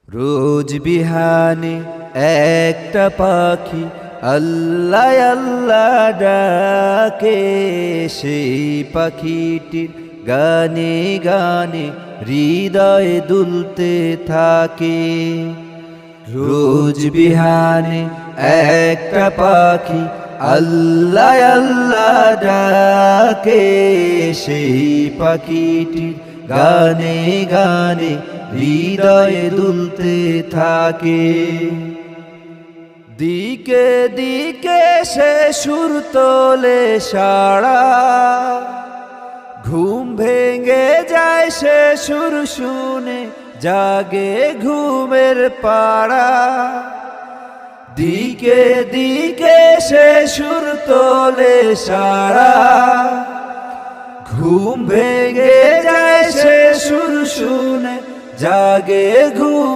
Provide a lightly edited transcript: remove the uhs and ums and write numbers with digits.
রোজ বিহানে একটা পাখি আল্লাহ আল্লাহ ডাকে, সেই পাখিটির গানে গানে হৃদয় দুলতে থাকে। রোজ বিহানে একটা পাখি আল্লাহ আল্লাহ ডাকে, সেই পাখিটির গানে গানে হৃদয় দুলতে থাকে। দিকে দিকে সে সুর তোলে সাড়া, ঘুম ভেঙে যায় সে সুর শুনে, জাগে ঘুমের পাড়া। দিকে দিকে সে সুর তোলে সাড়া, ঘুম ভেঙে যায় সে সুর শুনে, জাগে ঘুম